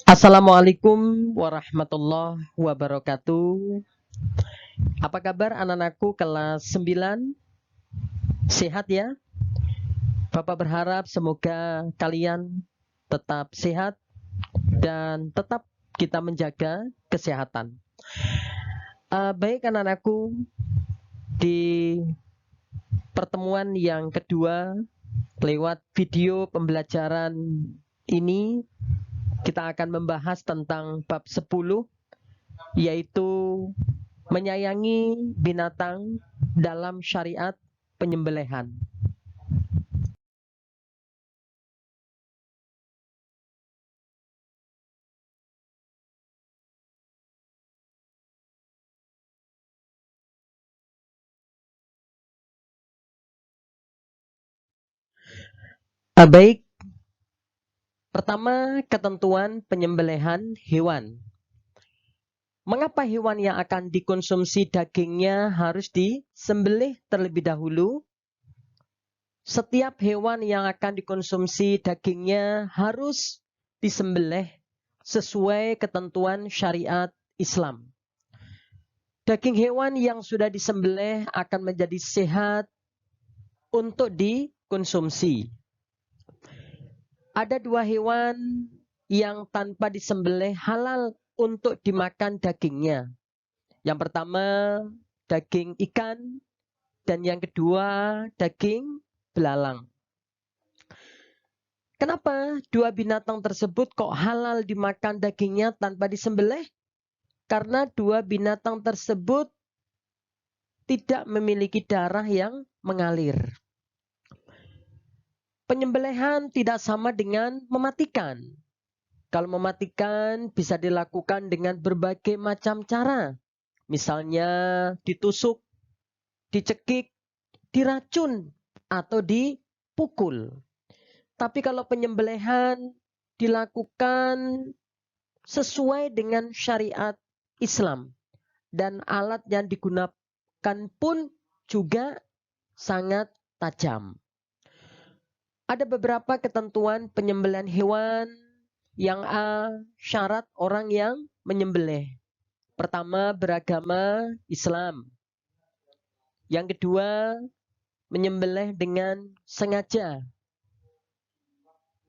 Assalamualaikum warahmatullahi wabarakatuh. Apa kabar anak-anakku kelas 9? Sehat ya? Bapak berharap semoga kalian tetap sehat dan tetap kita menjaga kesehatan. Baik anak-anakku, di pertemuan yang kedua lewat video pembelajaran ini kita akan membahas tentang bab 10, yaitu menyayangi binatang dalam syariat penyembelihan. Baik, pertama ketentuan penyembelihan hewan. Mengapa hewan yang akan dikonsumsi dagingnya harus disembelih terlebih dahulu? Setiap hewan yang akan dikonsumsi dagingnya harus disembelih sesuai ketentuan syariat Islam. Daging hewan yang sudah disembelih akan menjadi sehat untuk dikonsumsi. Ada dua hewan yang tanpa disembelih halal untuk dimakan dagingnya. Yang pertama daging ikan dan yang kedua daging belalang. Kenapa dua binatang tersebut kok halal dimakan dagingnya tanpa disembelih? Karena dua binatang tersebut tidak memiliki darah yang mengalir. Penyembelihan tidak sama dengan mematikan. Kalau mematikan bisa dilakukan dengan berbagai macam cara. Misalnya ditusuk, dicekik, diracun, atau dipukul. Tapi kalau penyembelihan dilakukan sesuai dengan syariat Islam. Dan alat yang digunakan pun juga sangat tajam. Ada beberapa ketentuan penyembelihan hewan yang syarat orang yang menyembelih. Pertama, beragama Islam. Yang kedua, menyembelih dengan sengaja.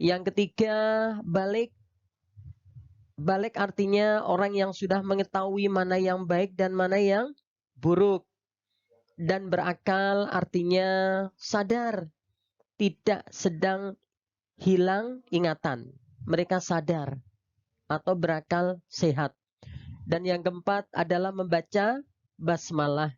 Yang ketiga, balik. Balik artinya orang yang sudah mengetahui mana yang baik dan mana yang buruk. Dan berakal artinya sadar, tidak sedang hilang ingatan. Mereka sadar atau berakal sehat. Dan yang keempat adalah membaca basmalah.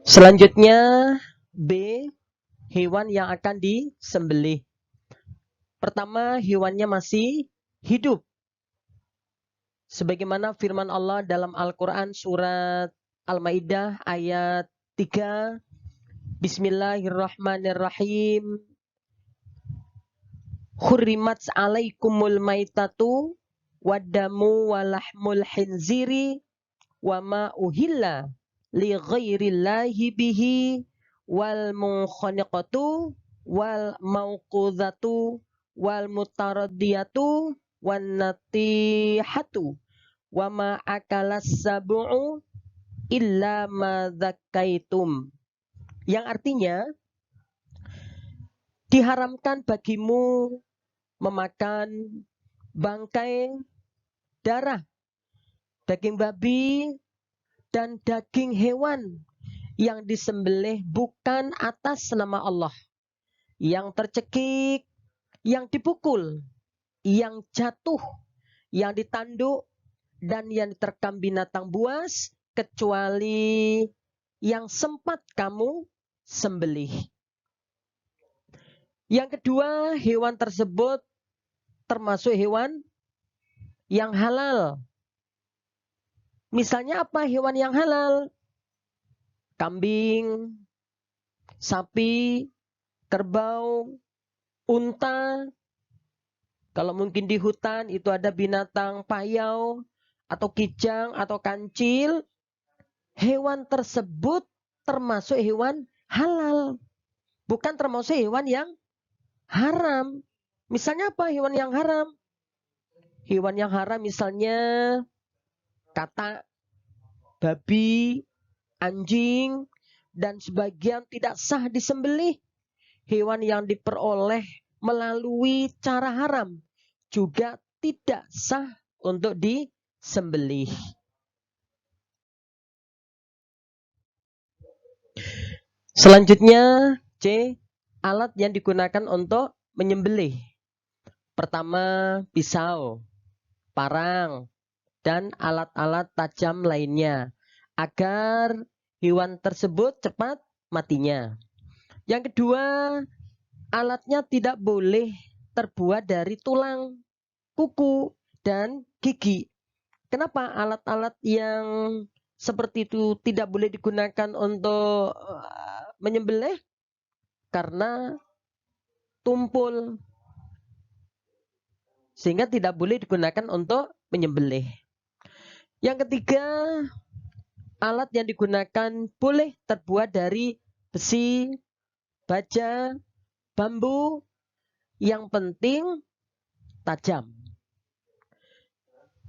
Selanjutnya B, hewan yang akan disembelih. Pertama, hewannya masih hidup. Sebagaimana firman Allah dalam Al-Quran surat Al-Maidah ayat 3. Bismillahirrahmanirrahim. Hurrimat alaikumul maitatu wadamu walahmul khinziri wama uhilla li ghairillahi bihi wal munkhaniqatu wal mauqudhatu wal mutaradiyatu wan natihatu wama akalas sab'u illa ma dzakaitum. Yang artinya diharamkan bagimu memakan bangkai, darah, daging babi, dan daging hewan yang disembelih bukan atas nama Allah, yang tercekik, yang dipukul, yang jatuh, yang ditanduk, dan yang diterkam binatang buas, kecuali yang sempat kamu sembelih. Yang kedua, hewan tersebut termasuk hewan yang halal. Misalnya apa hewan yang halal? kambing, sapi, kerbau, unta. Kalau mungkin di hutan itu ada binatang payau, atau kijang, atau kancil. Hewan tersebut termasuk hewan halal. Bukan termasuk hewan yang haram. Misalnya apa hewan yang haram? Hewan yang haram misalnya katak, babi, anjing, dan sebagian tidak sah disembelih. Hewan yang diperoleh melalui cara haram juga tidak sah untuk disembelih. Selanjutnya C. Alat yang digunakan untuk menyembelih. Pertama, pisau, parang, dan alat-alat tajam lainnya agar hewan tersebut cepat matinya. Yang kedua, alatnya tidak boleh terbuat dari tulang, kuku, dan gigi. Kenapa alat-alat yang seperti itu tidak boleh digunakan untuk menyembelih? Karena tumpul, sehingga tidak boleh digunakan untuk menyembelih. Yang ketiga, alat yang digunakan boleh terbuat dari besi, baja, bambu, yang penting tajam.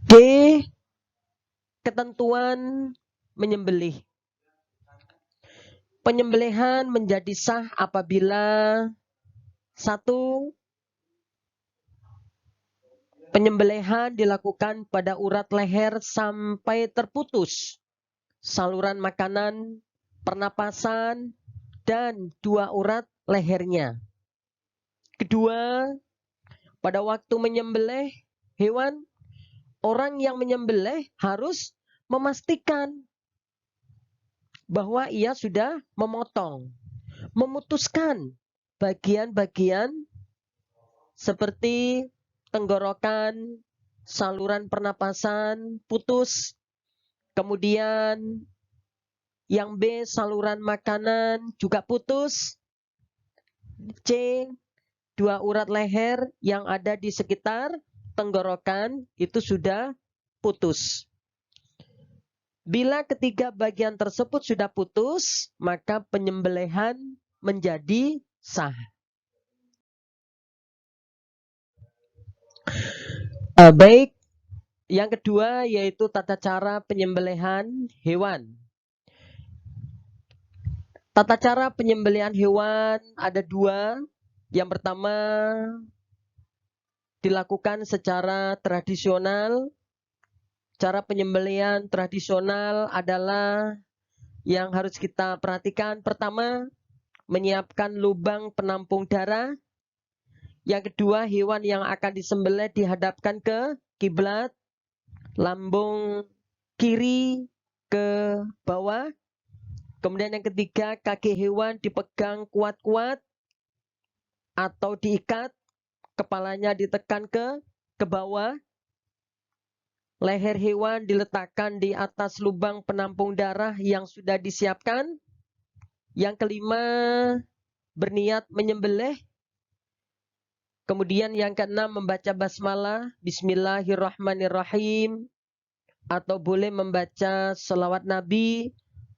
D. Ketentuan menyembelih. Penyembelihan menjadi sah apabila 1. Penyembelihan dilakukan pada urat leher sampai terputus saluran makanan, pernapasan, dan 2 urat lehernya. Kedua, pada waktu menyembelih hewan, orang yang menyembelih harus memastikan bahwa ia sudah memotong, memutuskan bagian-bagian seperti tenggorokan, saluran pernapasan putus, kemudian yang B, saluran makanan juga putus. C, 2 urat leher yang ada di sekitar tenggorokan itu sudah putus. Bila ketiga bagian tersebut sudah putus, maka penyembelihan menjadi sah. Baik, yang kedua yaitu tata cara penyembelihan hewan. Tata cara penyembelihan hewan ada 2. Yang pertama dilakukan secara tradisional. Cara penyembelihan tradisional adalah yang harus kita perhatikan. Pertama, menyiapkan lubang penampung darah. Yang kedua, hewan yang akan disembelih dihadapkan ke kiblat, lambung kiri ke bawah. Kemudian yang ketiga, kaki hewan dipegang kuat-kuat atau diikat, kepalanya ditekan ke bawah. Leher hewan diletakkan di atas lubang penampung darah yang sudah disiapkan. Yang kelima, berniat menyembelih. Kemudian yang keenam, membaca basmalah, bismillahirrahmanirrahim. Atau boleh membaca selawat Nabi,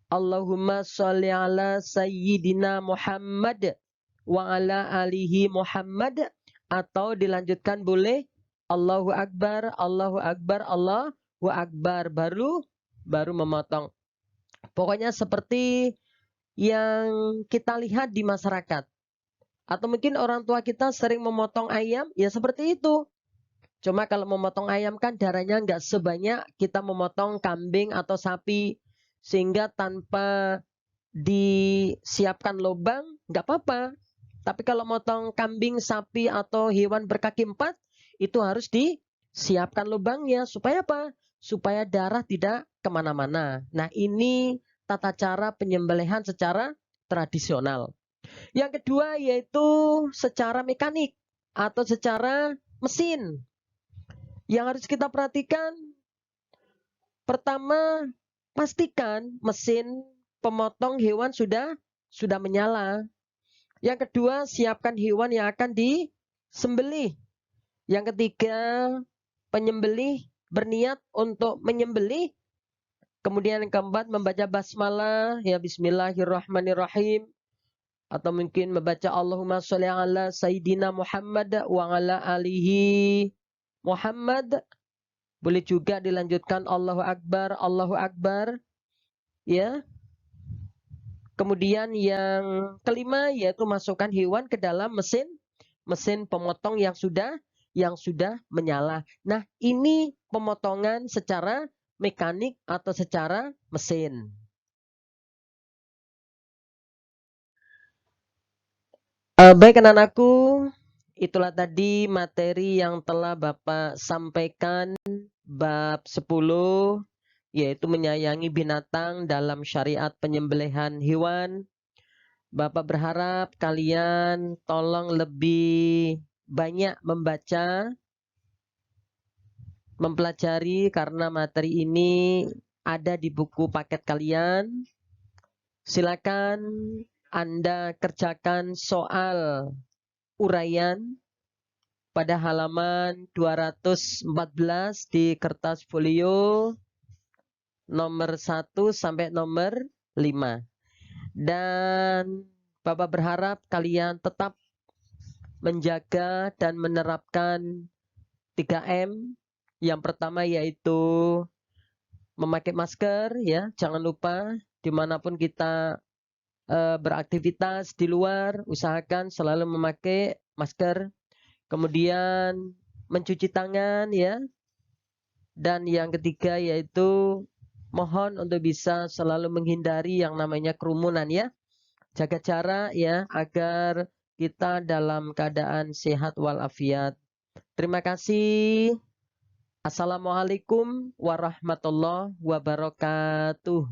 Allahumma sholli ala sayyidina Muhammad wa ala alihi Muhammad. Atau dilanjutkan boleh Allahu Akbar, Allahu Akbar, Allahu Akbar. Baru memotong. Pokoknya seperti yang kita lihat di masyarakat. Atau mungkin orang tua kita sering memotong ayam, ya seperti itu. Cuma kalau memotong ayam kan darahnya nggak sebanyak kita memotong kambing atau sapi. Sehingga tanpa disiapkan lubang, nggak apa-apa. Tapi kalau motong kambing, sapi, atau hewan berkaki 4, itu harus disiapkan lubangnya. Supaya apa? Supaya darah tidak kemana-mana. Nah, ini tata cara penyembelihan secara tradisional. Yang kedua yaitu secara mekanik atau secara mesin. Yang harus kita perhatikan, pertama, pastikan mesin pemotong hewan sudah menyala. Yang kedua, siapkan hewan yang akan disembelih. Yang ketiga, penyembelih berniat untuk menyembelih. Kemudian yang keempat, membaca basmalah, ya bismillahirrahmanirrahim. Atau mungkin membaca Allahumma sholli ala Sayyidina Muhammad wa ala alihi Muhammad. Boleh juga dilanjutkan Allahu Akbar, Allahu Akbar. Ya. Kemudian yang kelima yaitu masukkan hewan ke dalam mesin pemotong yang sudah menyala. Nah, ini pemotongan secara mekanik atau secara mesin. Baik anak-anakku, itulah tadi materi yang telah Bapak sampaikan bab 10, yaitu menyayangi binatang dalam syariat penyembelihan hewan. Bapak berharap kalian tolong lebih banyak membaca, mempelajari, karena materi ini ada di buku paket kalian. Silakan Anda kerjakan soal uraian pada halaman 214 di kertas folio nomor 1 sampai nomor 5. Dan Bapak berharap kalian tetap menjaga dan menerapkan 3M. Yang pertama yaitu memakai masker, ya, jangan lupa dimanapun kita beraktivitas di luar, usahakan selalu memakai masker. Kemudian mencuci tangan, ya. Dan yang ketiga yaitu mohon untuk bisa selalu menghindari yang namanya kerumunan, ya. Jaga jarak, ya, agar kita dalam keadaan sehat walafiat. Terima kasih. Assalamualaikum warahmatullahi wabarakatuh.